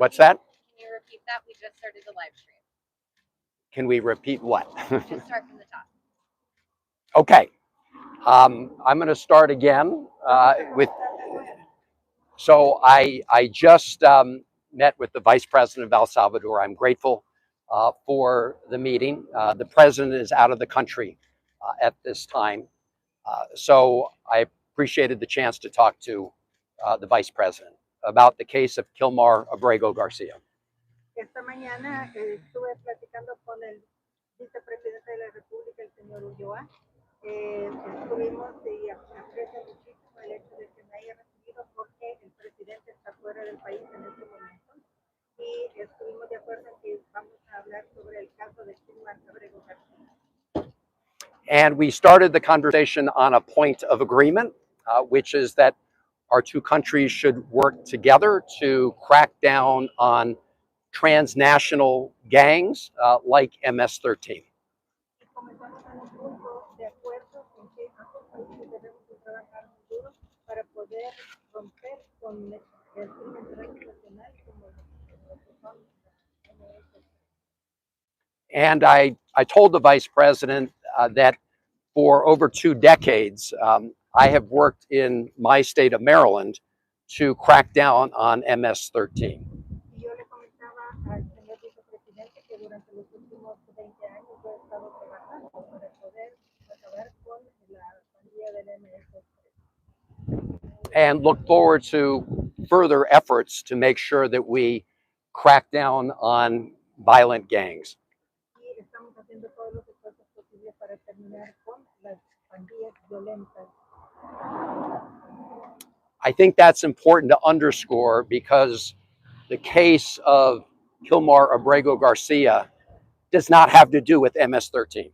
What's that? Can you repeat that? We just started the live stream. Can we repeat what? Just start from the top. Okay. I'm going to start again with. So I just met with the Vice President of El Salvador. I'm grateful for the meeting. The President is out of the country at this time. So I appreciated the chance to talk to the Vice President about the case of Kilmar Abrego Garcia. Esta mañana estuve platicando con el vicepresidente de la República, el señor Ulloa. Estuvimos y aprecio muchísimo el hecho de que me haya recibido porque el presidente está fuera del país en este momento. Y estuvimos de acuerdo en que vamos a hablar sobre el caso de Kilmar Abrego Garcia. And we started the conversation on a point of agreement, which is that our two countries should work together to crack down on transnational gangs like MS-13. Y comenzamos en un punto de acuerdo en que ambos países debemos de trabajar muy duro para poder romper con el crimen transnacional como lo que son. And I told the Vice President that for over 2 decades, I have worked in my state of Maryland to crack down on MS-13. Y yo le comentaba al señor vicepresidente que durante los últimos 20 años yo he estado trabajando para poder acabar con la pandilla del MS-13. And look forward to further efforts to make sure that we crack down on violent gangs. Y estamos haciendo todos los esfuerzos posibles para terminar con las pandillas violentas. I think that's important to underscore because the case of Kilmar Abrego Garcia does not have to do with MS-13.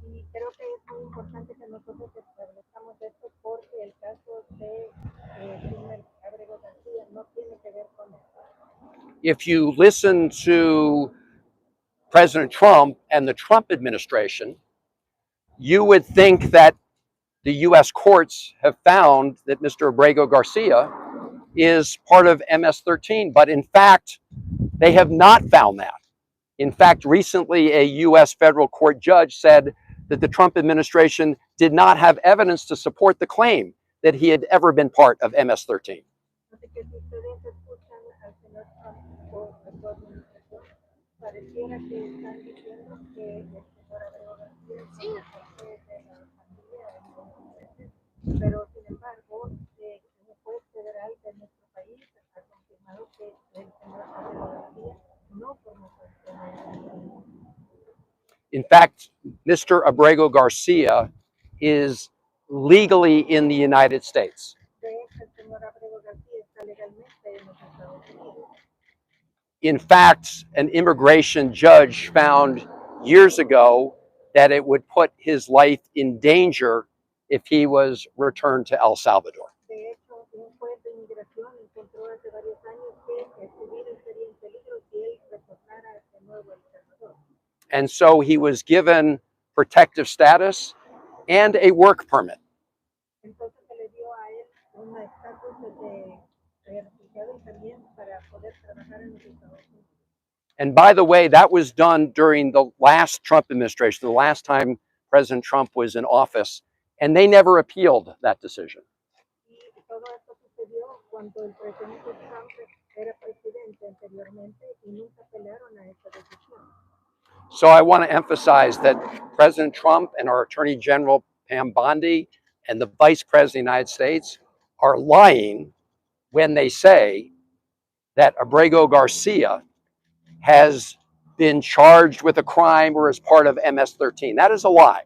Y creo que es muy importante que nosotros establezcamos esto porque el caso de Kilmar Abrego García no tiene que ver con eso. If you listen to President Trump and the Trump administration, you would think that the U.S. courts have found that Mr. Abrego Garcia is part of MS-13, but in fact, they have not found that. In fact, recently a U.S. federal court judge said that the Trump administration did not have evidence to support the claim that he had ever been part of MS-13. Así que si ustedes escuchan al señor Trump o a su administración, pareciera que están diciendo que el señor Abrego García es parte de la familia, pero sin embargo, un juez federal de nuestro país ha confirmado que el señor Abrego García no formó parte de la familia. In fact, Mr. Abrego Garcia is legally in the United States. De hecho, el señor Abrego García está legalmente en los Estados Unidos. In fact, an immigration judge found years ago that it would put his life in danger if he was returned to El Salvador. De hecho, un juez de inmigración encontró hace varios años que su vida estaría en peligro si él retornara de nuevo a El Salvador. And so he was given protective status and a work permit. Entonces se le dio a él un estatus de refugiado y también para poder trabajar en los Estados Unidos. And by the way, that was done during the last Trump administration, the last time President Trump was in office, and they never appealed that decision. Y todo esto sucedió cuando el presidente Trump era presidente anteriormente y nunca apelaron a esta decisión. So I want to emphasize that President Trump and our Attorney General Pam Bondi and the Vice President of the United States are lying when they say that Abrego Garcia has been charged with a crime or is part of MS-13. That is a lie.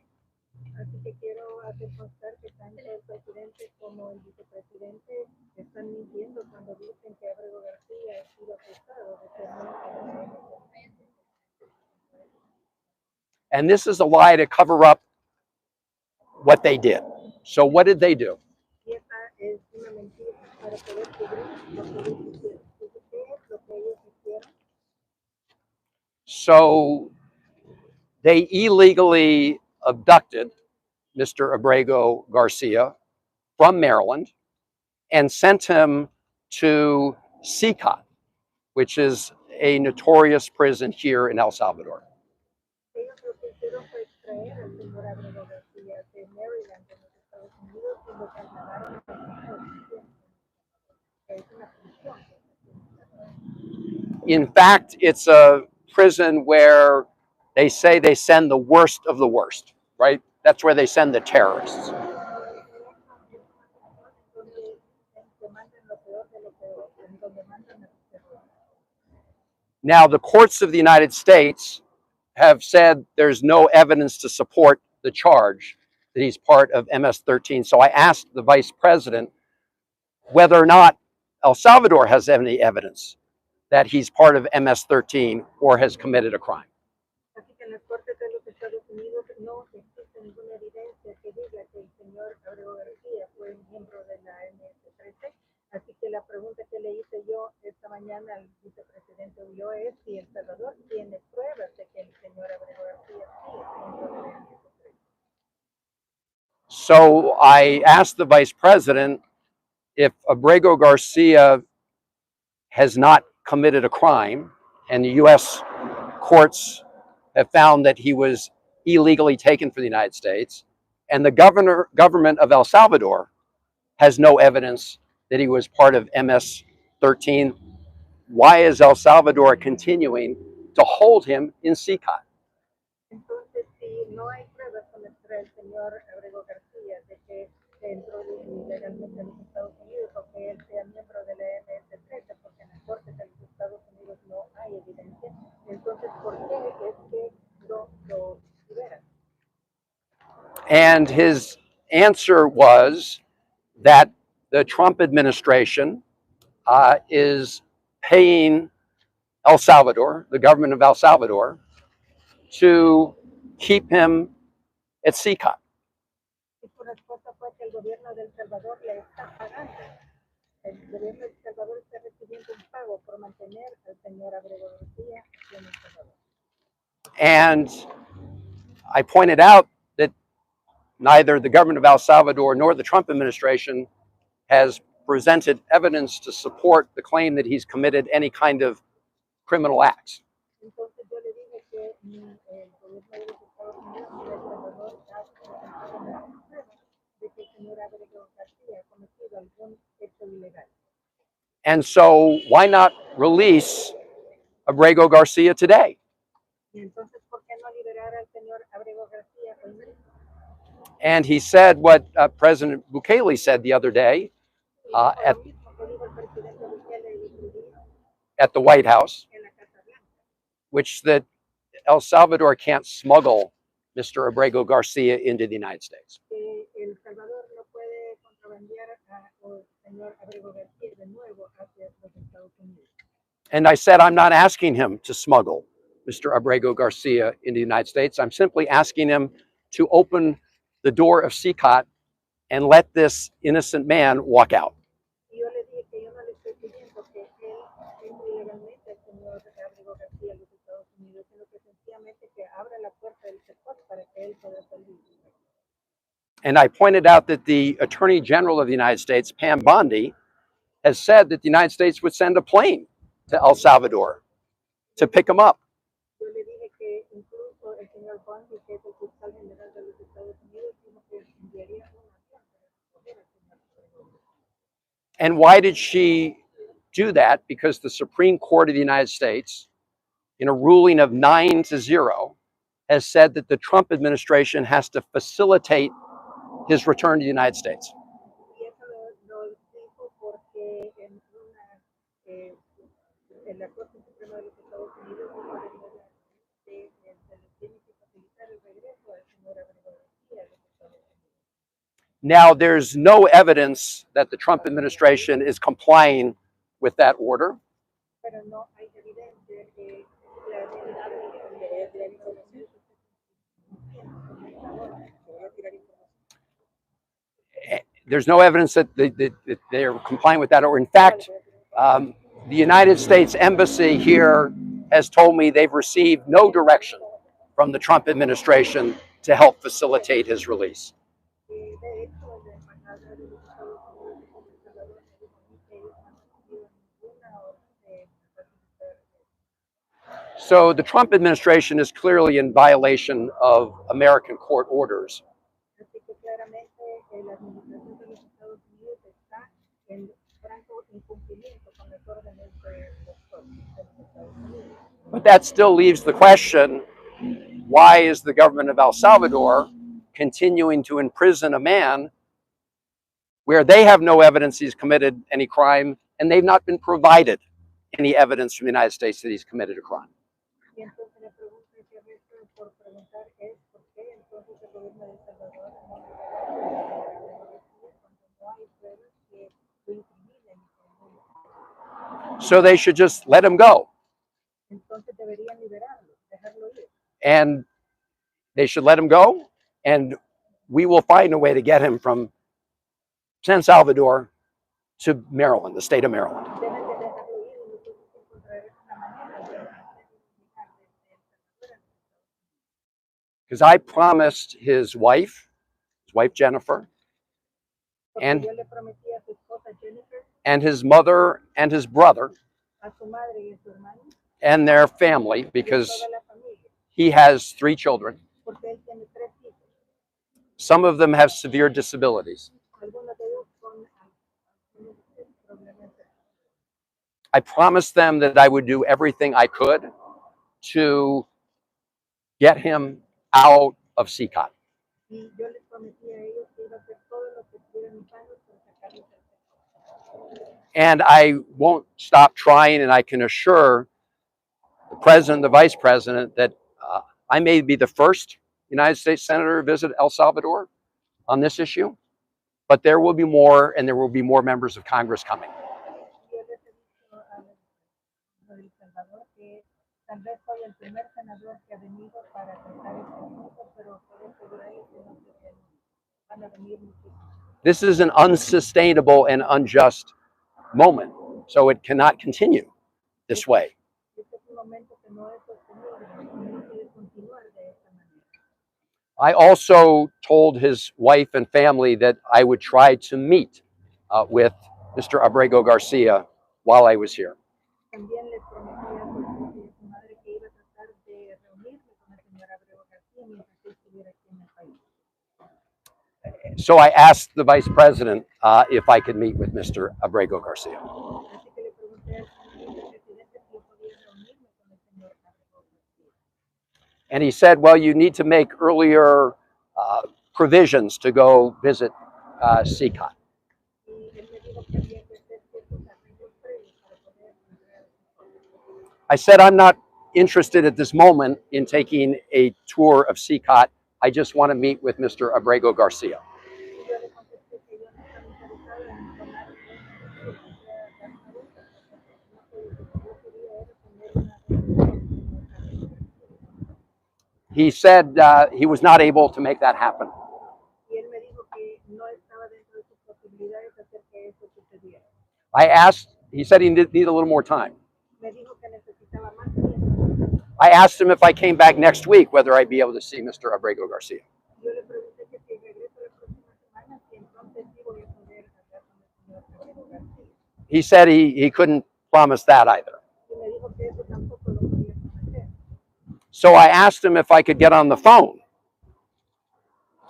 Así que quiero hacer constar que tanto el presidente como el vicepresidente están mintiendo cuando dicen que Abrego García ha sido acusado de ser miembro de la And this is a lie to cover up what they did. So what did they do? Y esta es una mentira para poder cubrir lo que ellos hicieron. ¿Y qué es lo que ellos hicieron? So they illegally abducted Mr. Abrego Garcia from Maryland and sent him to CCOT, which is a notorious prison here in El Salvador. Ellos lo que hicieron fue extraer al señor Abrego García de Maryland, de los Estados Unidos, y lo trasladaron a es una prisión. In fact, it's a prison where they say they send the worst of the worst, right? That's where they send the terrorists. Now, the courts of the United States have said there's no evidence to support the charge that he's part of MS-13. So I asked the vice president whether or not El Salvador has any evidence that he's part of MS-13 or has committed a crime. Así que en las Cortes de los Estados Unidos no existe ninguna evidencia que diga que el señor Abrego García fue miembro de la MS-13. Así que la pregunta que le hice yo esta mañana al vicepresidente Ulloa es si El Salvador tiene pruebas de que el señor Abrego García sí es miembro de la MS-13. So I asked the vice president if Abrego Garcia has not committed a crime, and the U.S. courts have found that he was illegally taken from the United States, and the government of El Salvador has no evidence that he was part of MS-13. Why is El Salvador continuing to hold him in CICA? Entonces, si no hay pruebas contra el señor Abrego García de que entró ilegalmente a los Estados Unidos o que él sea miembro de la MS-13, porque en las Cortes de los Estados Unidos no hay evidencia, entonces, ¿por qué es que lo liberan? And his answer was that the Trump administration is paying El Salvador, the government of El Salvador, to keep him at CICA. Y su respuesta fue que el gobierno de El Salvador le está pagando. El gobierno de El Salvador está recibiendo un pago por mantener al señor Abrego García en El Salvador. And I pointed out that neither the government of El Salvador nor the Trump administration has presented evidence to support the claim that he's committed any kind of criminal acts. Entonces yo le dije que ni el gobierno de los Estados Unidos ni El Salvador ha presentado ninguna prueba de que el señor Abrego García ha cometido algún hecho ilegal. And so why not release Abrego Garcia today? Y entonces, ¿por qué no liberar al señor Abrego García hoy mismo? And he said what President Bukele said the other day at the White House, which that El Salvador can't smuggle Mr. Abrego Garcia into the United States. And I said, I'm not asking him to smuggle Mr. Abrego Garcia into the United States. I'm simply asking him to open the door of CICAT and let this innocent man walk out. And I pointed out that the Attorney General of the United States, Pam Bondi, has said that the United States would send a plane to El Salvador to pick him up. And why did she do that? Because the Supreme Court of the United States, in a ruling of 9-0, has said that the Trump administration has to facilitate his return to the United States. Now, there's no evidence that the Trump administration is complying with that order. There's no evidence that they're complying with that order. In fact, the United States Embassy here has told me they've received no direction from the Trump administration to help facilitate his release. So the Trump administration is clearly in violation of American court orders. Así que claramente la administración de los Estados Unidos está en franco incumplimiento con las órdenes de los Estados Unidos. But that still leaves the question, why is the government of El Salvador continuing to imprison a man where they have no evidence he's committed any crime and they've not been provided any evidence from the United States that he's committed a crime? Y entonces la pregunta que resta por preguntar es por qué entonces el gobierno de El Salvador no le da cuando no hay pruebas que lo incriminen. So they should just let him go. Entonces deberían liberarlo, dejarlo ir. And they should let him go, and we will find a way to get him from San Salvador to Maryland, the state of Maryland. Deben de dejarlo ir y nosotros encontraremos una manera de hacer llegar desde El Salvador. Because I promised his wife Jennifer, Porque and yo le prometí a su esposa Jennifer, and his mother and his brother a su madre y a su hermano, and their family, y a because toda la familia, he has 3 children. porque él tiene 3 hijos. Some of them have severe disabilities. Algunos de ellos con algunos problemas. I promised them that I would do everything I could to get him out of CCOT. Y yo les prometí a ellos que iba a hacer todo lo que estuviera en mis manos para sacarlos del sector. And I won't stop trying, and I can assure the president, the vice president, that I may be the first United States senator to visit El Salvador on this issue, but there will be more, and there will be more members of Congress coming. Yo les he dicho a El Salvador que tal vez soy el primer senador que ha venido para tratar este asunto, pero puedo asegurarles que no se van a venir muchísimos. This is an unsustainable and unjust moment, so it cannot continue this way. Este es un momento que no es sostenible, no puede continuar de esta manera. I also told his wife and family that I would try to meet with Mr. Abrego Garcia while I was here. También les prometí a su esposa y a su madre que iba a tratar de reunirme con el señor Abrego García mientras él estuviera aquí en el país. So I asked the vice president if I could meet with Mr. Abrego Garcia. Así que le pregunté al señor vicepresidente si yo podía reunirme con el señor Abrego García. And he said, well, you need to make earlier provisions to go visit CCOT. Y él me dijo que había que hacer ciertos arreglos previos para poder entrar a su I said, I'm not interested at this moment in taking a tour of CCOT. I just want to meet with Mr. Abrego Garcia. Y yo le contesté que yo no estaba interesado en tomar un tour, o sea, dar una vuelta, porque yo quería era tener una reunión con el señor Abrego García. He said he was not able to make that happen. Y él me dijo que no estaba dentro de sus posibilidades hacer que eso sucediera. He said he needed a little more time. Me dijo que necesitaba más tiempo. I asked him if I came back next week, whether I'd be able to see Mr. Abrego Garcia. Yo le pregunté que si regreso la próxima semana, si entonces sí voy a poder hablar con el señor Abrego García. He said he couldn't promise that either. Y me dijo que eso tampoco lo podía prometer. So I asked him if I could get on the phone,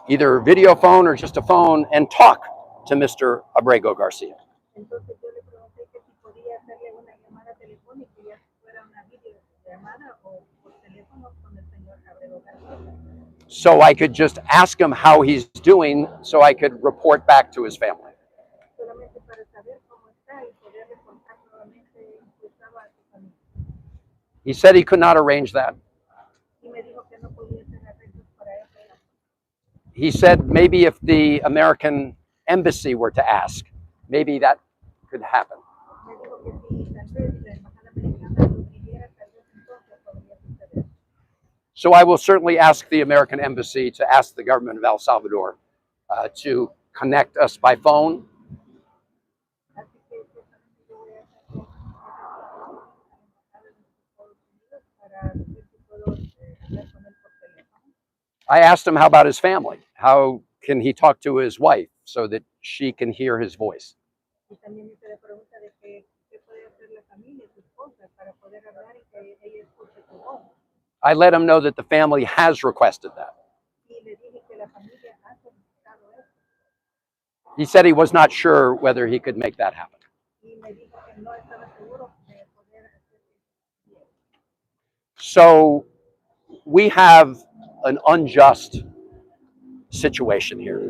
either video phone or just a phone, and talk to Mr. Abrego Garcia. Entonces yo le pregunté que si podía hacerle una llamada telefónica, ya fuera una videollamada o por teléfono con el señor Abrego García. So I could just ask him how he's doing so I could report back to his family. Solamente para saber cómo está y poder reportar nuevamente cómo estaba a su familia. He said he could not arrange that. Y me dijo que no podía hacer arreglos para eso. He said maybe if the American embassy were to ask, maybe that could happen. Me dijo que si tal vez la embajada americana lo pidiera, tal vez entonces podría suceder. So I will certainly ask the American embassy to ask the government of El Salvador to connect us by phone. Así que ciertamente yo voy a hacer que a la embajada de los Estados Unidos para ver si puedo hablar con él por teléfono. I asked him how about his family? How can he talk to his wife so that she can hear his voice? Y también hice la pregunta de que qué puede hacer la familia, su esposa, para poder hablar y que ella escuche su voz. I let him know that the family has requested that. y le dije que la familia ha solicitado eso. He said he was not sure whether he could make that happen. Y me dijo que no estaba seguro de poder hacer eso. So we have an unjust situation here.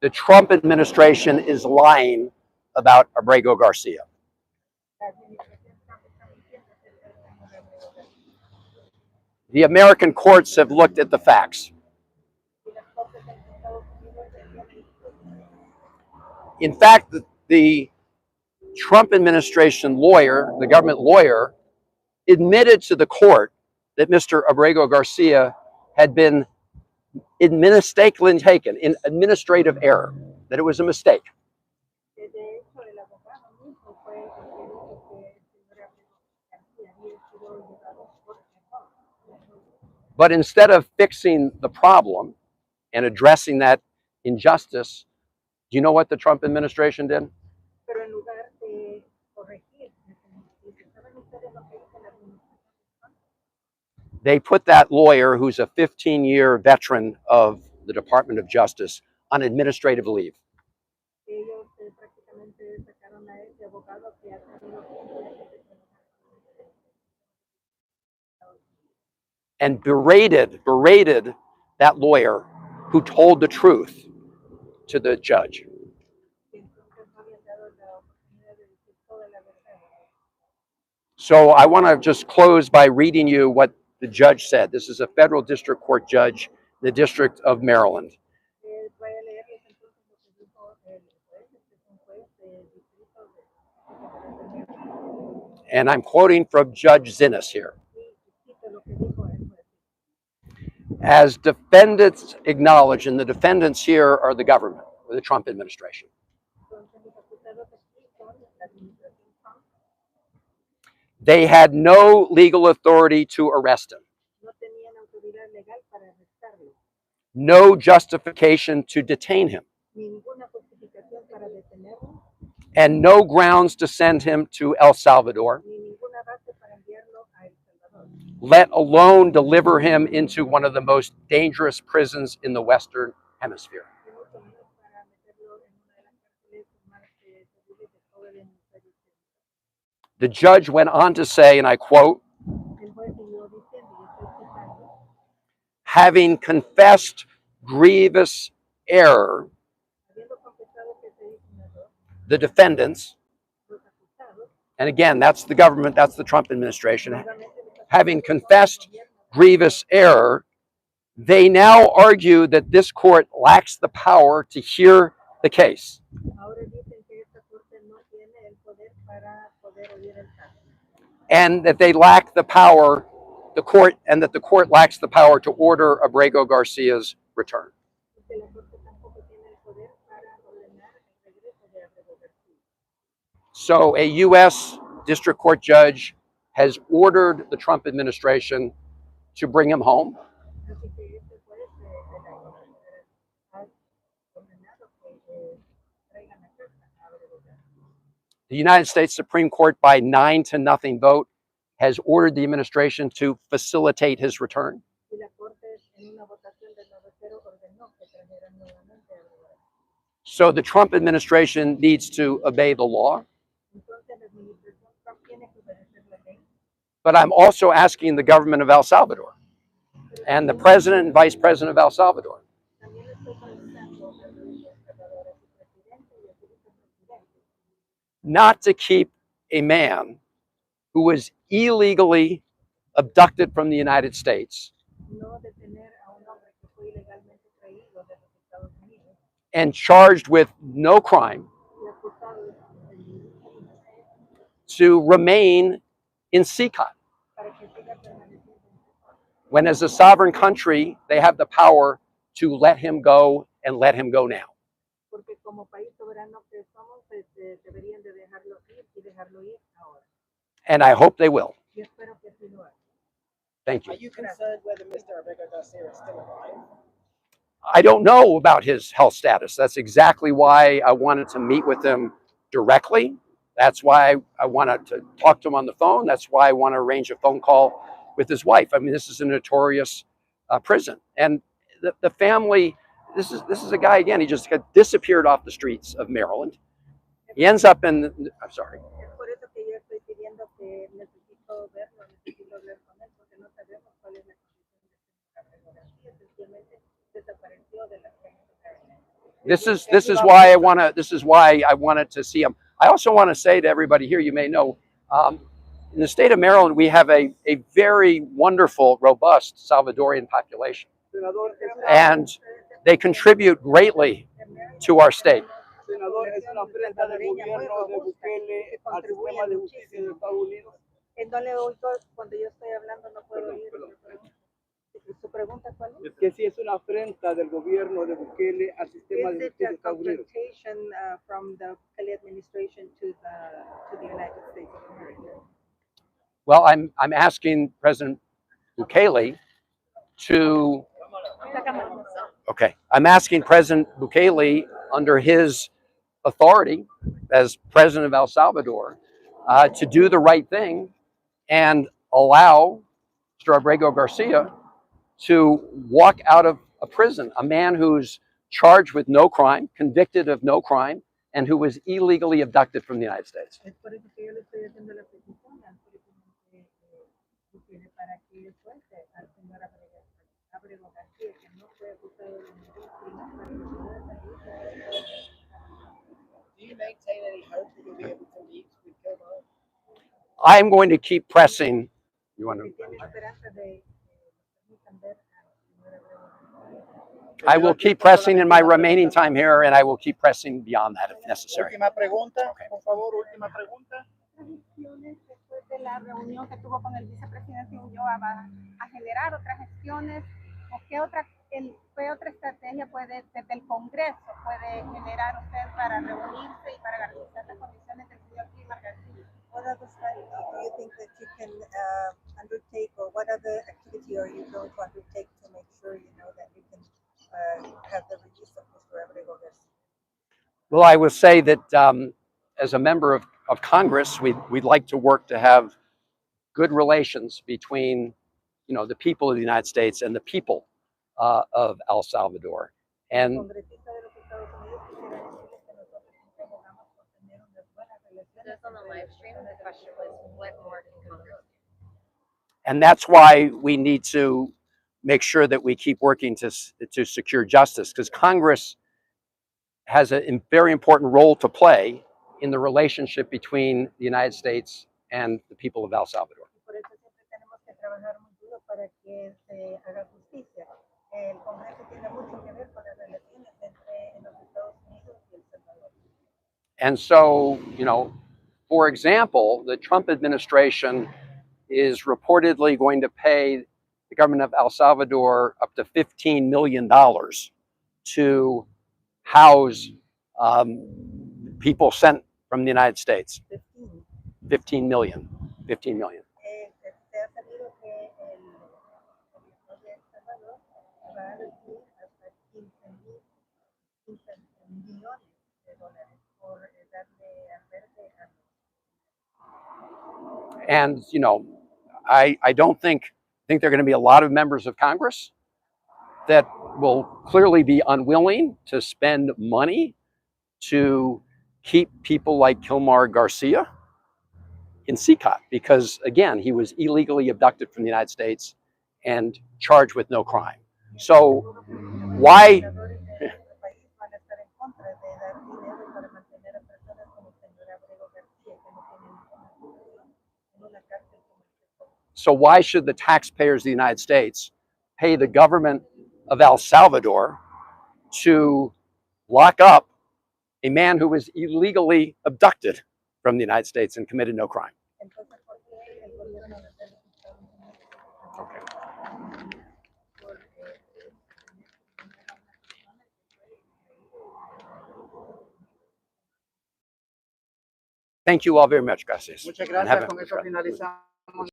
The Trump administration is lying about Abrego Garcia. The American courts have looked at the facts. In fact, the Trump administration lawyer, the government lawyer, admitted to the court that Mr. Abrego Garcia had been mistakenly taken in administrative error, that it was a mistake. But instead of fixing the problem and addressing that injustice, do you know what the Trump administration did? They put that lawyer, who's a 15-year veteran of the Department of Justice, on administrative leave. And berated that lawyer who told the truth to the judge. So I want to just close by reading you what the judge said. This is a federal district court judge in the District of Maryland. And I'm quoting from Judge Zinnes here. As defendants acknowledge, and the defendants here are the government, or the Trump administration, they had no legal authority to arrest him, no justification to detain him, and no grounds to send him to El Salvador, let alone deliver him into one of the most dangerous prisons in the Western Hemisphere. The judge went on to say, and I quote, having confessed grievous error, the defendants, and again, that's the government, that's the Trump administration, having confessed grievous error, they now argue that this court lacks the power to hear the case. And that they lack the power, the court lacks the power to order Abrego Garcia's return. So a U.S. district court judge has ordered the Trump administration to bring him home. The United States Supreme Court, by 9-0 vote, has ordered the administration to facilitate his return. So the Trump administration needs to obey the law. But I'm also asking the government of El Salvador and the president and vice president of El Salvador not to keep a man who was illegally abducted from the United States and charged with no crime to remain in CCOT, when as a sovereign country, they have the power to let him go and let him go now. And I hope they will. Thank you. Are you concerned whether Mr. Abrego Garcia is still alive? I don't know about his health status. That's exactly why I wanted to meet with him directly. That's why I wanted to talk to him on the phone. That's why I want to arrange a phone call with his wife. I mean, this is a notorious prison. And the family, this is a guy, again, he just got disappeared off the streets of Maryland. He ends up in, I'm sorry. Es por eso que yo estoy pidiendo que necesito verlo, necesito hablar con él, porque no sabemos cuál es la condición de la fotografía. Sencillamente desapareció de la This is why I wanted to see him. I also want to say to everybody here, you may know, in the state of Maryland, we have a very wonderful, robust Salvadorian population. And they contribute greatly to our state. Senador, es una ofrenda del gobierno de Bukele al sistema de justicia de Estados Unidos. No le oigo cuando yo estoy hablando, no puedo oír. ¿Su pregunta cuál es? Es que si es una afrenta del gobierno de Bukele al sistema de Is it justicia a de Estados Unidos. confrontation from the Bukele administration to the United States of America? Well, I'm asking President Bukele to, okay, I'm asking President Bukele under his authority as president of El Salvador to do the right thing and allow Mr. Abrego Garcia to walk out of a prison, a man who's charged with no crime, convicted of no crime, and who was illegally abducted from the United States. Es por eso que yo le estoy haciendo la petición al presidente Bukele para que suelte al señor Abrego García, que no fue acusado de ningún crimen, para que pueda salir. Do you maintain any hope that you'll be able to meet with Kilmer? I'm going to keep pressing. You want to? Tiene esperanza de permitan ver al señor Abrego García. I will keep pressing in my remaining time here, and I will keep pressing beyond that if necessary. Última pregunta, por favor, última pregunta. Gestiones después de la reunión que tuvo con el vicepresidente Ulloa va a generar otras gestiones o qué otra estrategia puede desde el Congreso puede generar usted para reunirse y para garantizar las condiciones del señor Chris García. What other strategy do you think that you can undertake, or what other activity are you going to undertake to make sure you know that you can have the release of Mr. Abrego Garcia? Well, I will say that as a member of Congress, we'd like to work to have good relations between, you know, the people of the United States and the people of El Salvador. And Just on the live stream, the question was, what more can Congress do? and that's why we need to make sure that we keep working to secure justice, because Congress has a very important role to play in the relationship between the United States and the people of El Salvador. Por eso siempre tenemos que trabajar muy duro para que se haga justicia. El Congreso tiene mucho que ver con las relaciones entre los Estados Unidos y El Salvador. And so, you know, for example, the Trump administration is reportedly going to pay the government of El Salvador up to $15 million to house people sent from the United States. 15 million. Se ha sabido que el gobierno de El Salvador va a recibir hasta 15 millones de dólares por darle albergue a And, you know, I don't think there are going to be a lot of members of Congress that will clearly be unwilling to spend money to keep people like Kilmar Garcia in CCOT, because again, he was illegally abducted from the United States and charged with no crime. So why? So why should the taxpayers of the United States pay the government of El Salvador to lock up a man who was illegally abducted from the United States and committed no crime? Thank you all very much, gracias. Muchas And have gracias. a- Con eso finalizamos.